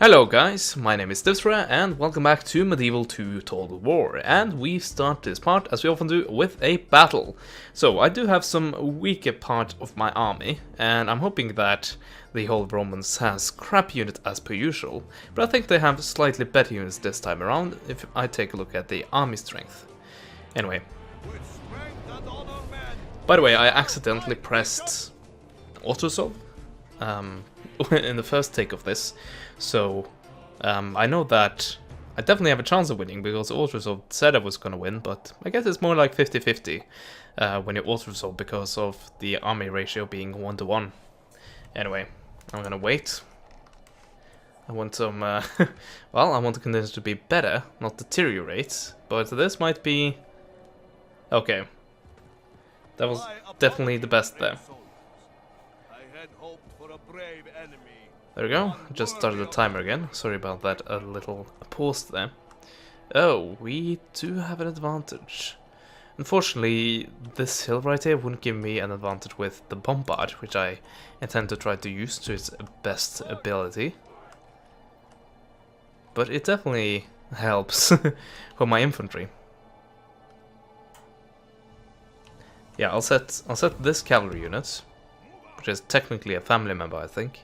Hello guys, my name is Divsra and welcome back to Medieval 2 Total War, and we start this part, as we often do, with a battle. So I do have some weaker part of my army, and I'm hoping that the whole Romans has crap unit as per usual, but I think they have slightly better units this time around if I take a look at the army strength. Anyway. By the way, I accidentally pressed autosolve in the first take of this, so I know that I definitely have a chance of winning because autosolve said I was gonna win, but I guess it's more like 50-50 when you autosolve because of the army ratio being 1-to-1. Anyway, I'm gonna wait. I want some, well, I want the conditions to be better, not deteriorate, but this might be... Okay. That was definitely the best there. There we go, just started the timer again. Sorry about that, a little pause there. Oh, we do have an advantage. Unfortunately, this hill right here wouldn't give me an advantage with the bombard, which I intend to try to use to its best ability. But it definitely helps for my infantry. Yeah, I'll set this cavalry unit, which is technically a family member, I think,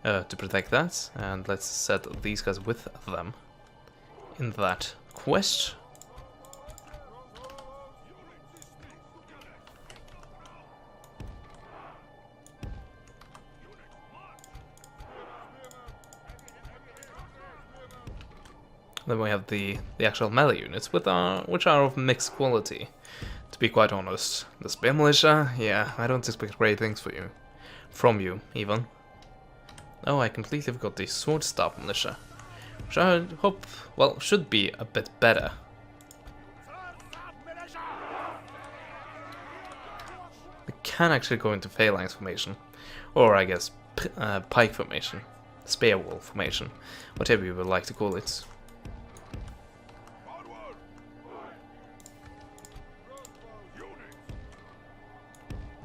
to protect that, and let's set these guys with them in that quest. Then we have the actual melee units, which are of mixed quality. To be quite honest, the spear militia, yeah, I don't expect great things from you, even. Oh, I completely forgot the sword staff militia, which I hope, well, should be a bit better. I can actually go into phalanx formation, or I guess pike formation, spear wall formation, whatever you would like to call it.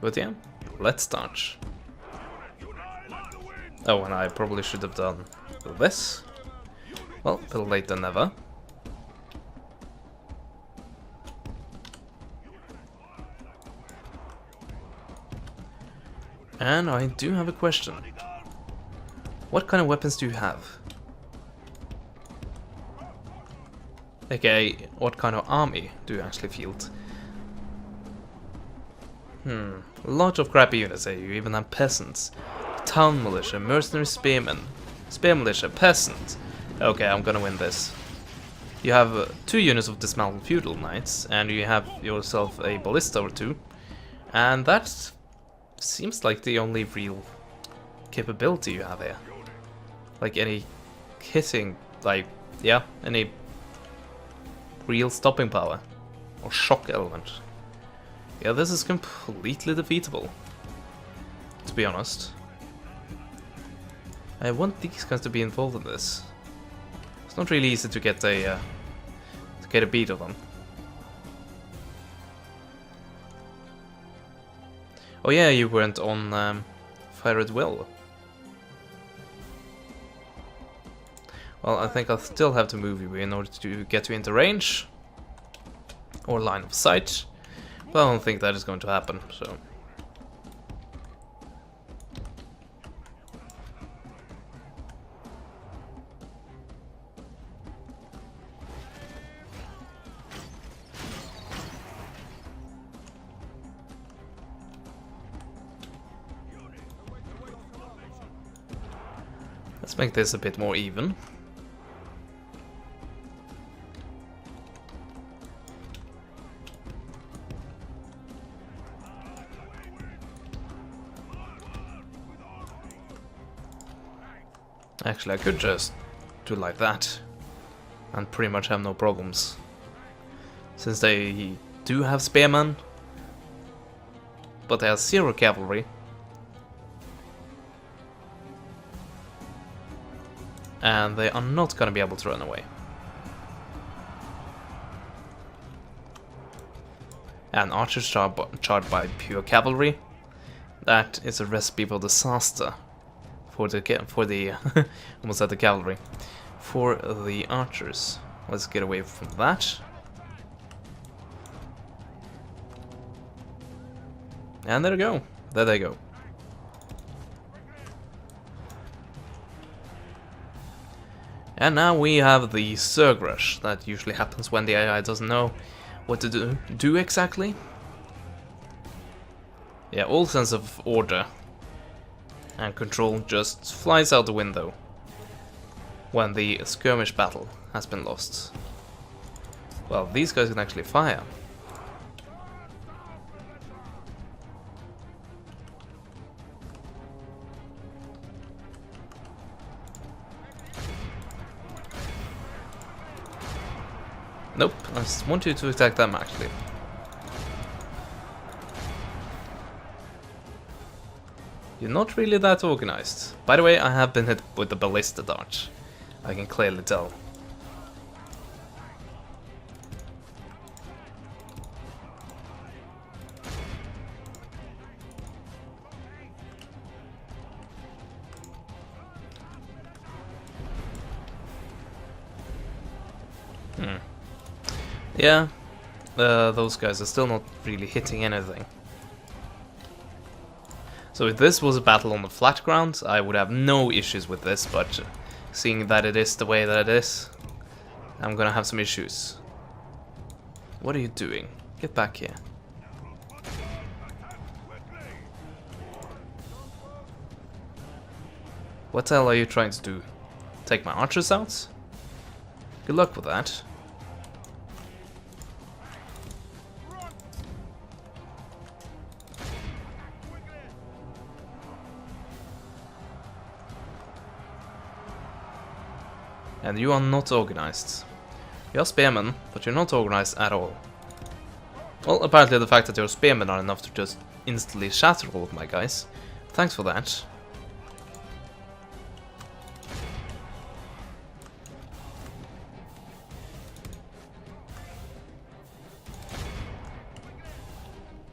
But yeah, let's start. Oh, and I probably should have done this. Well, better late than never. And I do have a question. What kind of weapons do you have? Okay, what kind of army do you actually field? A lot of crappy units here. You even have peasants. Town militia, mercenary spearmen, spear militia, peasant. Okay, I'm gonna win this. You have 2 units of dismantled feudal knights, and you have yourself a ballista or 2, and that seems like the only real capability you have here. Like any hitting, like, yeah, any real stopping power or shock element. Yeah, this is completely defeatable, to be honest. I want these guys to be involved in this. It's not really easy to get a beat of them. Oh yeah, you weren't on Fire at Will. Well, I think I'll still have to move you in order to get you into range or line of sight. But I don't think that is going to happen, so. Let's make this a bit more even. Actually, I could just do like that and pretty much have no problems. Since they do have spearmen, but they have 0 cavalry. And they are not gonna be able to run away. And archers charged by pure cavalry. That is a recipe for disaster for the almost at the cavalry, for the archers. Let's get away from that. And there they go. There they go. And now we have the Zerg rush. That usually happens when the AI doesn't know what to do exactly. Yeah, all sense of order and control just flies out the window when the skirmish battle has been lost. Well, these guys can actually fire. Nope, I just want you to attack them actually. You're not really that organized. By the way, I have been hit with the ballista dart. I can clearly tell. Yeah, those guys are still not really hitting anything. So if this was a battle on the flat ground, I would have no issues with this, but seeing that it is the way that it is, I'm gonna have some issues. What are you doing? Get back here. What the hell are you trying to do? Take my archers out? Good luck with that. And you are not organized. You're spearmen, but you're not organized at all. Well, apparently the fact that you're spearmen are enough to just instantly shatter all of my guys. Thanks for that.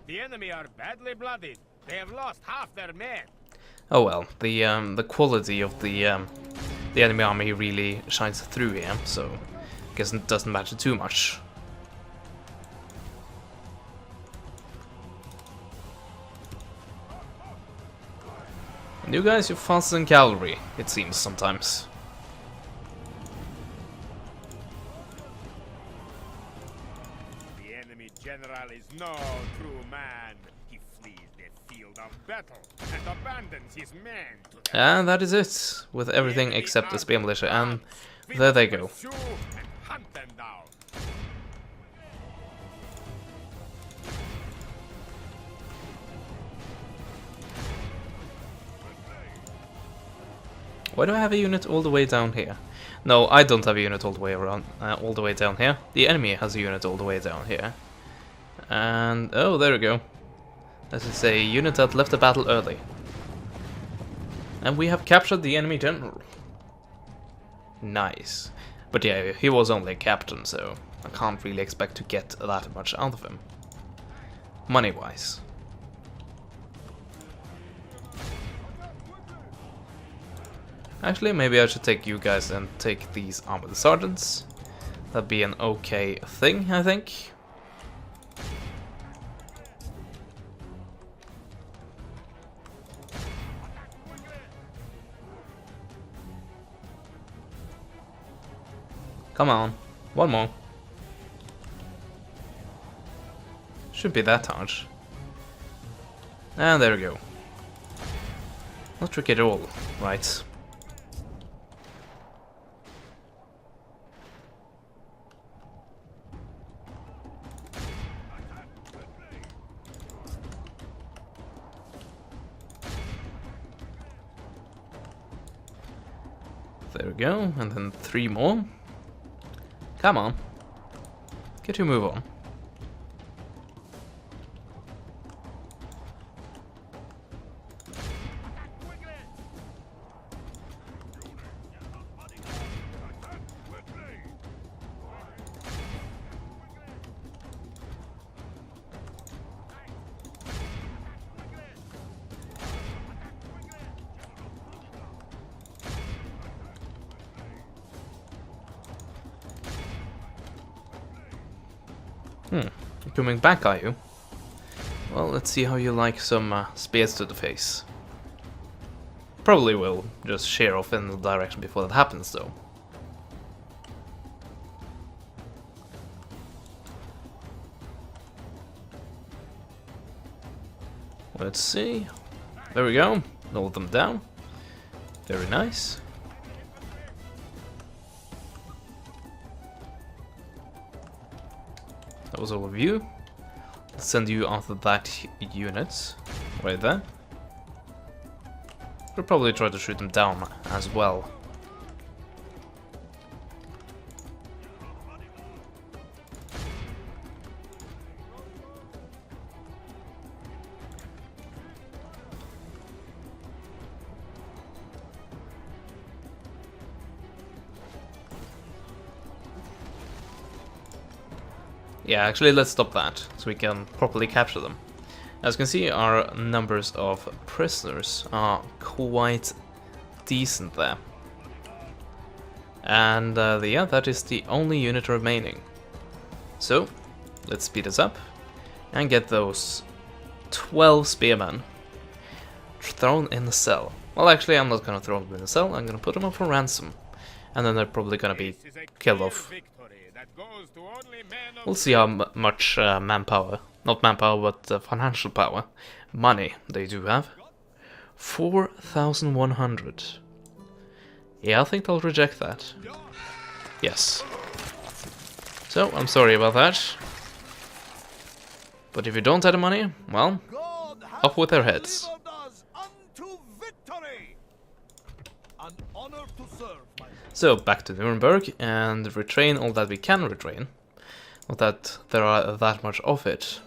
The enemy are badly bloodied. They have lost half their men. Oh well, the quality of the enemy army really shines through here, so I guess it doesn't matter too much. And you guys, you're faster than cavalry, it seems sometimes. The enemy general is no true man. He flees the field of battle and abandons his men to the And that is it, with everything except the spear militia, and there they go. pursue and hunt them down. Why do I have a unit all the way down here? No, I don't have a unit all the way around, all the way down here. The enemy has a unit all the way down here. And, oh, there we go. This is a unit that left the battle early. And we have captured the enemy general. Nice. But yeah, he was only a captain, so I can't really expect to get that much out of him. Money-wise. Actually, maybe I should take you guys and take these armored sergeants. That'd be an okay thing, I think. Come on, one more. Shouldn't be that hard. And there we go. Not tricky at all, right? There we go, and then 3 more. Come on. Get your move on. You're coming back, are you? Well, let's see how you like some spears to the face. Probably will just shear off in the direction before that happens, though. Let's see. There we go. Knoll them down. Very nice. That was all of you. Let's send you after that unit. Right there. We'll probably try to shoot them down as well. Yeah, actually let's stop that, so we can properly capture them. As you can see, our numbers of prisoners are quite decent there. And yeah, that is the only unit remaining. So, let's speed this up and get those 12 spearmen thrown in the cell. Well, actually, I'm not gonna throw them in the cell, I'm gonna put them up for ransom. And then they're probably gonna be killed off. We'll see how much manpower, not manpower, but financial power, money they do have. 4,100. Yeah, I think they'll reject that. Yes. So, I'm sorry about that. But if you don't have the money, well, up with their heads. So, back to Nuremberg and retrain all that we can retrain. Not that there are that much of it.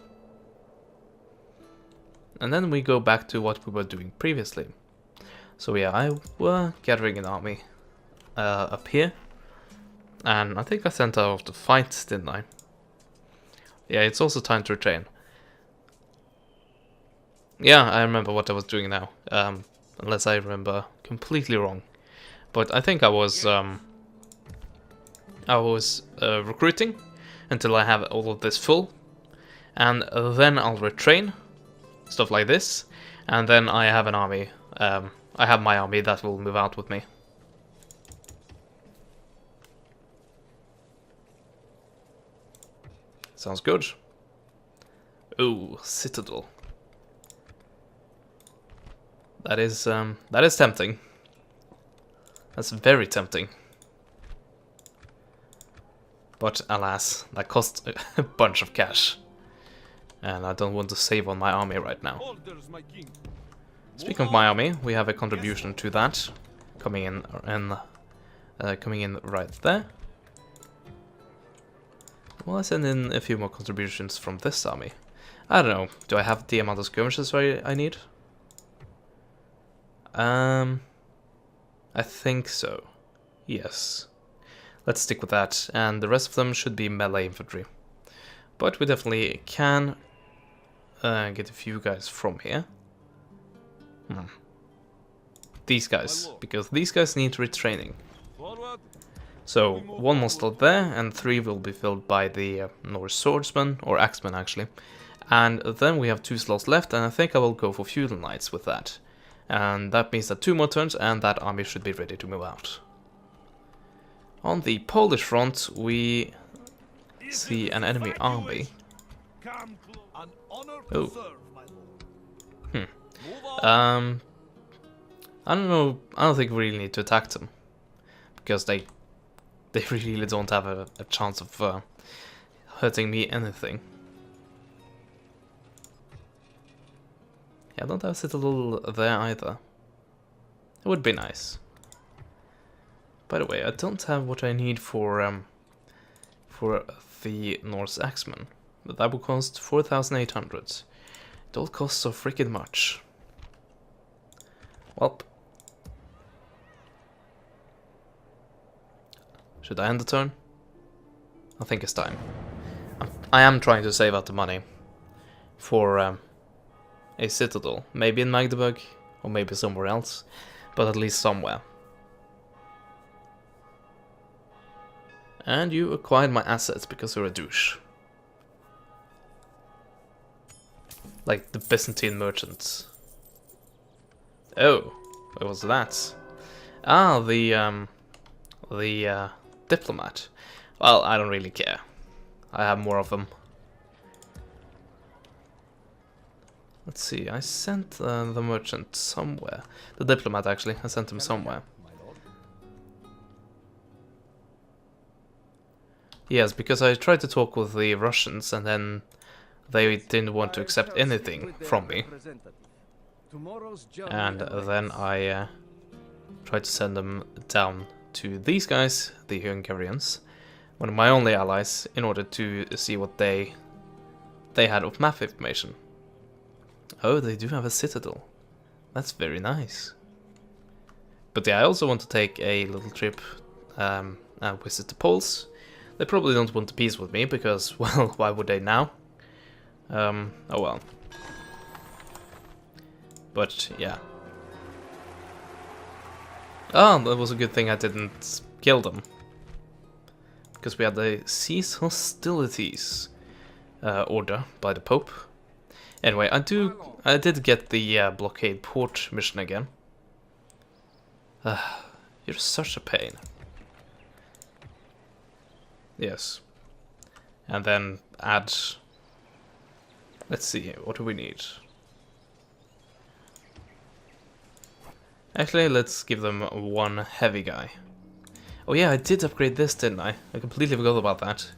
And then we go back to what we were doing previously. So yeah, I were gathering an army up here. And I think I sent out to fight, didn't I? Yeah, it's also time to retrain. Yeah, I remember what I was doing now. Unless I remember completely wrong. But I think I was recruiting until I have all of this full, and then I'll retrain, stuff like this, and then I have an army. I have my army that will move out with me. Sounds good. Ooh, Citadel. That is tempting. That's very tempting. But alas, that costs a bunch of cash. And I don't want to save on my army right now. Speaking of my army, we have a contribution to that coming in right there. Well, I send in a few more contributions from this army. I don't know, do I have the amount of skirmishes I need? I think so. Yes. Let's stick with that, and the rest of them should be melee infantry. But we definitely can get a few guys from here. These guys, because these guys need retraining. So, one more slot there, and 3 will be filled by the Norse swordsman, or axeman actually. And then we have 2 slots left, and I think I will go for feudal knights with that. And that means that 2 more turns, and that army should be ready to move out. On the Polish front, we see an enemy army. Oh. I don't know, I don't think we really need to attack them. Because they really don't have a chance of hurting me anything. Yeah, I don't have a citadel there either. It would be nice. By the way, I don't have what I need for the Norse axeman. But that will cost 4,800. It all costs so freaking much. Welp. Should I end the turn? I think it's time. I am trying to save up the money for a citadel. Maybe in Magdeburg, or maybe somewhere else, but at least somewhere. And you acquired my assets because you're a douche. Like the Byzantine merchants. Oh, what was that? Ah, the diplomat. Well, I don't really care. I have more of them. Let's see, I sent the merchant somewhere. The diplomat, actually. I sent him somewhere. Yes, because I tried to talk with the Russians and then they didn't want to accept anything from me. And then I tried to send them down to these guys, the Hungarians, one of my only allies, in order to see what they had of map information. Oh, they do have a citadel. That's very nice. But yeah, I also want to take a little trip and visit the Poles. They probably don't want to peace with me because, well, why would they now? Oh well. But yeah. Oh, that was a good thing I didn't kill them. Because we had the cease hostilities order by the Pope. Anyway, I did get the blockade port mission again. You're such a pain. Yes. And then add... Let's see, what do we need? Actually, let's give them one heavy guy. Oh yeah, I did upgrade this, didn't I? I completely forgot about that.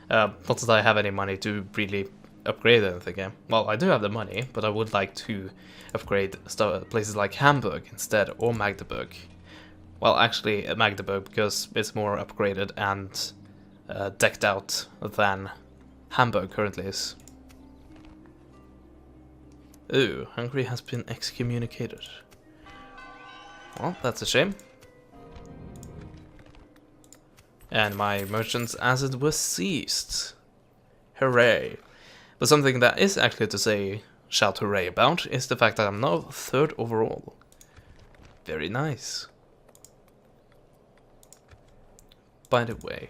Not that I have any money to really upgrade anything again. Well, I do have the money, but I would like to upgrade places like Hamburg instead, or Magdeburg. Well, actually Magdeburg, because it's more upgraded and decked out than Hamburg currently is. Ooh, Hungary has been excommunicated. Well, that's a shame. And my merchants, as it was seized. Hooray. But something that is actually to say shout hooray about is the fact that I'm now 3rd overall. Very nice. By the way,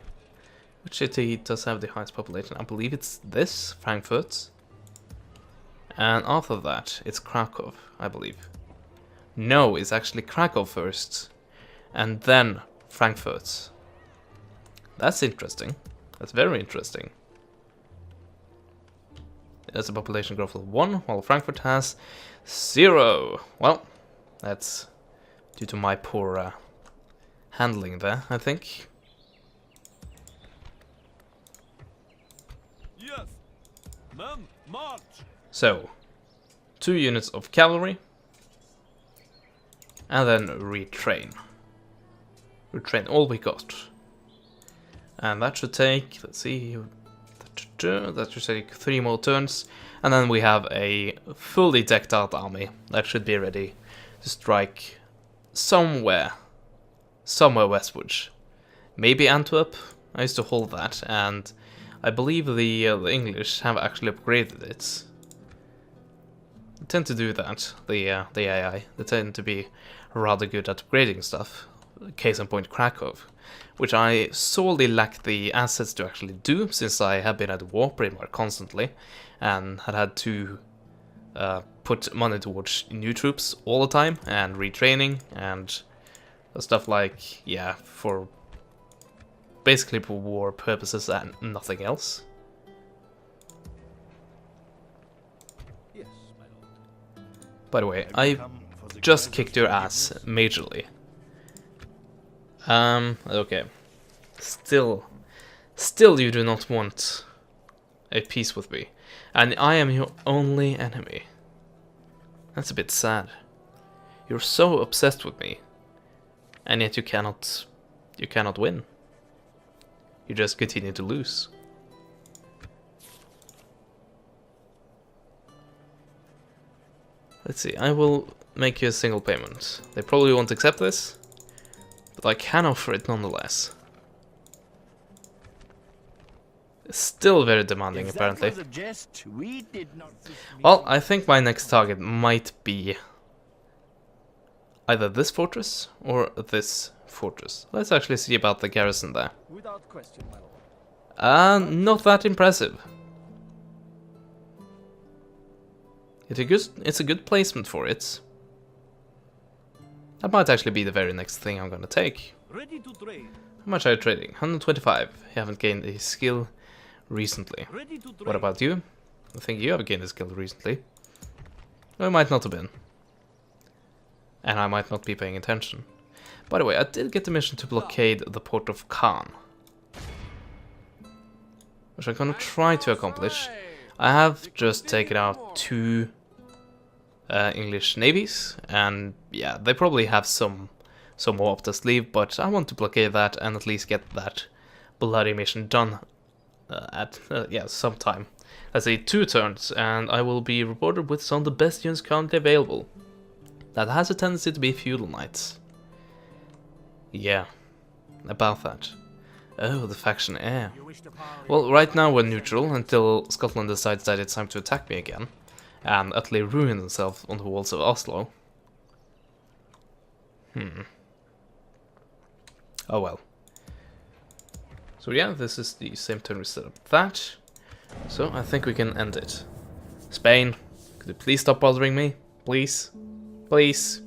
which city does have the highest population? I believe it's this, Frankfurt. And after that, it's Krakow, I believe. No, it's actually Krakow first. And then Frankfurt. That's interesting. That's very interesting. There's a population growth of 1, while Frankfurt has 0. Well, that's due to my poor handling there, I think. Yes. Men, march. So, 2 units of cavalry, and then retrain. Retrain all we got. And that should take, let's see, that should take 3 more turns, and then we have a fully decked out army that should be ready to strike somewhere westwards. Maybe Antwerp. I used to hold that, and I believe the English have actually upgraded it. They tend to do that, the AI. They tend to be rather good at upgrading stuff. Case in point, Krakow, which I sorely lack the assets to actually do, since I have been at war pretty much constantly, and had to put money towards new troops all the time, and retraining, and stuff like, yeah, for basically for war purposes and nothing else. Yes, my lord. By the way, I just kicked your ass majorly. Okay. Still you do not want a peace with me. And I am your only enemy. That's a bit sad. You're so obsessed with me. And yet you cannot win. You just continue to lose. Let's see, I will make you a single payment. They probably won't accept this, but I can offer it nonetheless. It's still very demanding, apparently. Well, I think my next target might be either this fortress or this fortress. Let's actually see about the garrison there. Without question, my lord. Not that impressive. It's a good placement for it. That might actually be the very next thing I'm gonna take. Ready to trade. How much are you trading? 125. You haven't gained a skill recently. Ready to trade. What about you? I think you have gained a skill recently. Or it might not have been. And I might not be paying attention. By the way, I did get the mission to blockade the port of Khan, which I'm gonna try to accomplish. I have just taken out 2 English navies, and yeah, they probably have some more up their sleeve, but I want to blockade that and at least get that bloody mission done at some time. Let's say 2 turns, and I will be rewarded with some of the best units currently available. That has a tendency to be feudal knights. Yeah, about that. Oh, the faction heir. Well, right now we're neutral until Scotland decides that it's time to attack me again and utterly ruin themselves on the walls of Oslo. Oh well. So yeah, this is the same turn we set up that. So I think we can end it. Spain, could you please stop bothering me? Please? Please?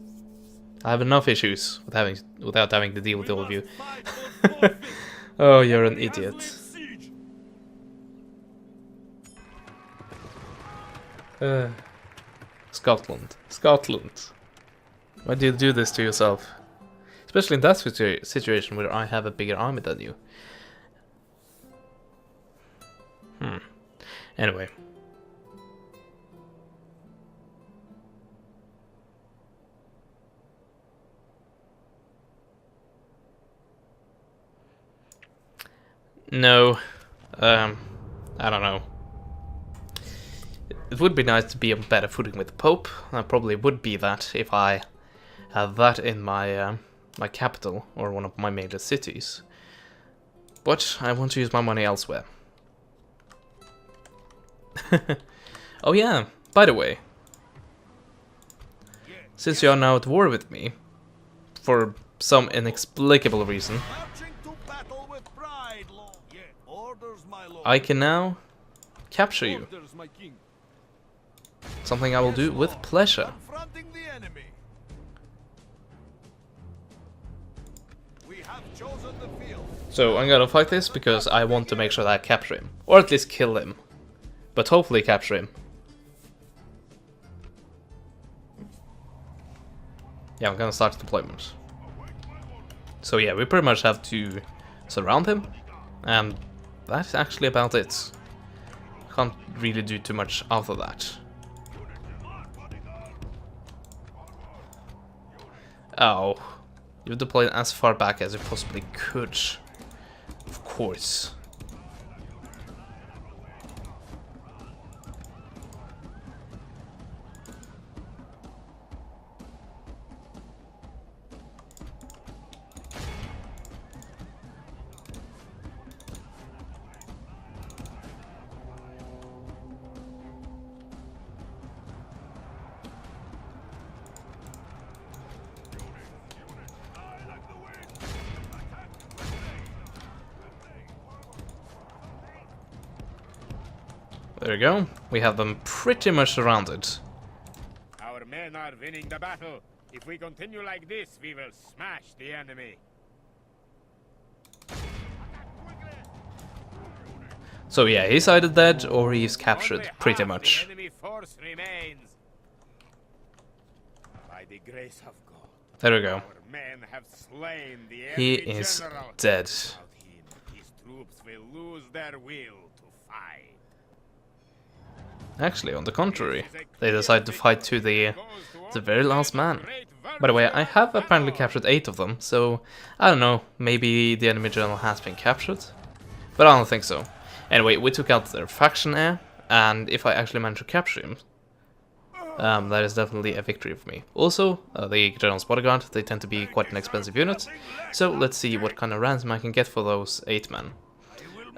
I have enough issues without having to deal with all of you. Oh, you're an idiot. Scotland. Scotland. Why do you do this to yourself? Especially in that situation where I have a bigger army than you. Anyway. No. I don't know. It would be nice to be on better footing with the Pope. I probably would be that if I had that in my my capital or one of my major cities. But I want to use my money elsewhere. Oh yeah, by the way. Since you are now at war with me, for some inexplicable reason, I can now capture you. Something I will do with pleasure. So I'm gonna fight this because I want to make sure that I capture him. Or at least kill him. But hopefully capture him. Yeah, I'm gonna start deployment. So yeah, we pretty much have to surround him. And that's actually about it. Can't really do too much after that. Oh, you've deployed as far back as you possibly could. Of course. There we go. We have them pretty much surrounded. Our men are winning the battle. If we continue like this, we will smash the enemy. So yeah, he's either dead or he's captured, pretty much. The enemy force remains. By the grace of God. There we go. Our men have slain the He enemy is general. dead. Without him, his troops will lose their will to fight. Actually, on the contrary, they decide to fight to the very last man. By the way, I have apparently captured 8 of them, so I don't know, maybe the enemy general has been captured? But I don't think so. Anyway, we took out their faction heir, and if I actually manage to capture him, that is definitely a victory for me. Also, the general's bodyguard, they tend to be quite an expensive unit, so let's see what kind of ransom I can get for those 8 men.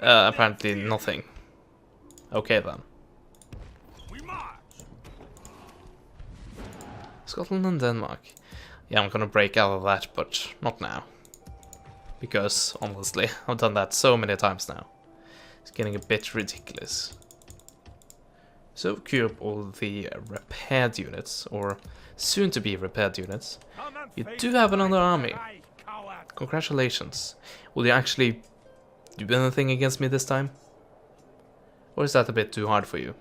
Apparently nothing. Okay then. Scotland and Denmark. Yeah, I'm gonna break out of that, but not now. Because, honestly, I've done that so many times now. It's getting a bit ridiculous. So queue up all the repaired units, or soon to be repaired units. Come and You face do have another my army. eye, coward. Congratulations. Will you actually do anything against me this time? Or is that a bit too hard for you?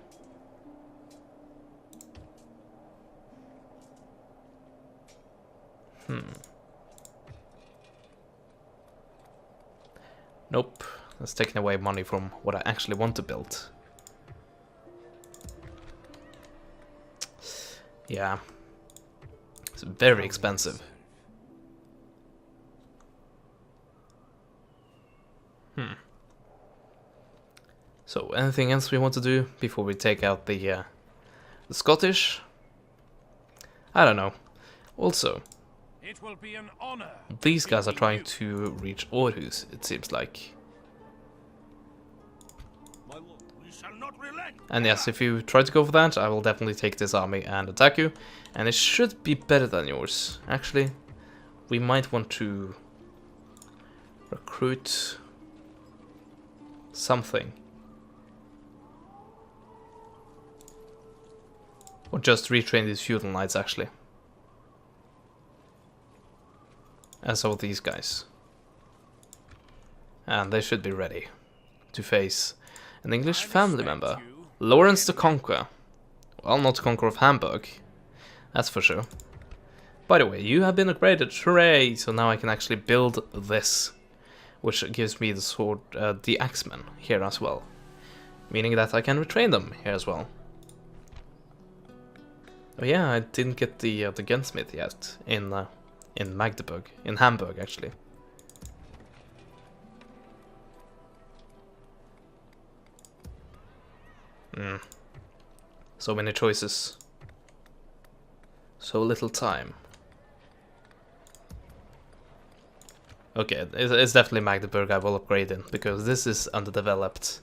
Nope. That's taking away money from what I actually want to build. Yeah. It's very expensive. So, anything else we want to do before we take out the Scottish? I don't know. Also, It will be an honor. these guys are trying to reach Aarhus, it seems like. My lord, we shall not relent. And yes, if you try to go for that, I will definitely take this army and attack you. And it should be better than yours. Actually, we might want to recruit something. Or just retrain these feudal knights, actually. And so these guys. And they should be ready to face an English family member. Lawrence the Conqueror. Well, not the Conqueror of Hamburg. That's for sure. By the way, you have been upgraded. Hooray! So now I can actually build this. Which gives me the sword, the axemen here as well. Meaning that I can retrain them here as well. Oh yeah, I didn't get the gunsmith yet in Magdeburg, in Hamburg actually. So many choices. So little time. Okay, it's definitely Magdeburg I will upgrade in, because this is underdeveloped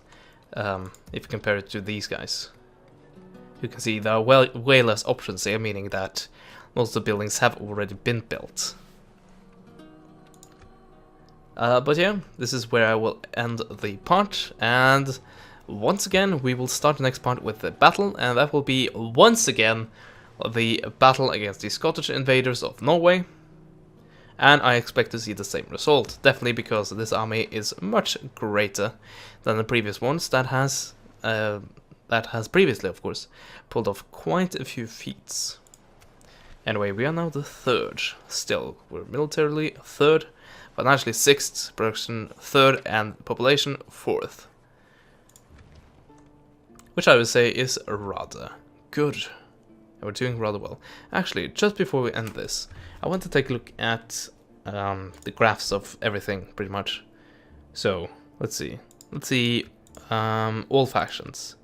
if you compare it to these guys. You can see there are way less options here, meaning that most of the buildings have already been built. But yeah, this is where I will end the part, and once again we will start the next part with the battle, and that will be once again the battle against the Scottish invaders of Norway. And I expect to see the same result, definitely because this army is much greater than the previous ones that has previously, of course, pulled off quite a few feats. Anyway, we are now the third. Still, we're militarily third, financially sixth, production third, and population fourth. Which I would say is rather good. We're doing rather well. Actually, just before we end this, I want to take a look at the graphs of everything, pretty much. So, let's see. Let's see all factions.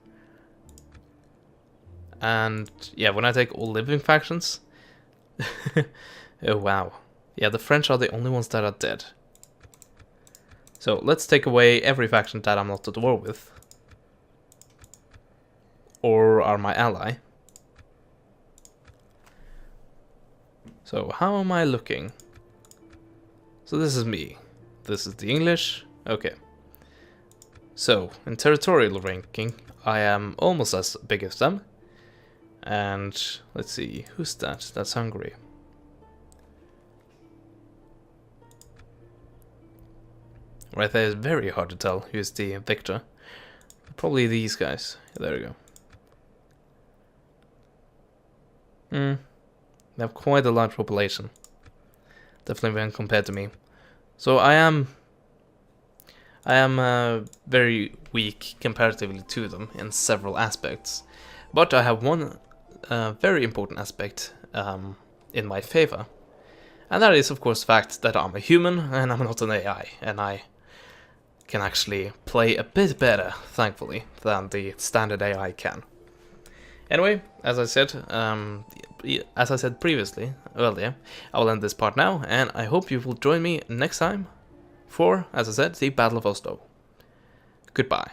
And yeah, when I take all living factions, oh wow. Yeah, the French are the only ones that are dead. So let's take away every faction that I'm not at war with. Or are my ally. So how am I looking? So this is me. This is the English. Okay. So, in territorial ranking, I am almost as big as them. And let's see, who's that? That's Hungary. Right there is very hard to tell who's the victor. Probably these guys. There we go. They have quite a large population. Definitely when compared to me. So I am very weak comparatively to them in several aspects. But I have one very important aspect in my favor. And that is, of course, the fact that I'm a human and I'm not an AI. And I can actually play a bit better, thankfully, than the standard AI can. Anyway, as I said previously, earlier, I will end this part now, and I hope you will join me next time for, as I said, the Battle of Oslo. Goodbye.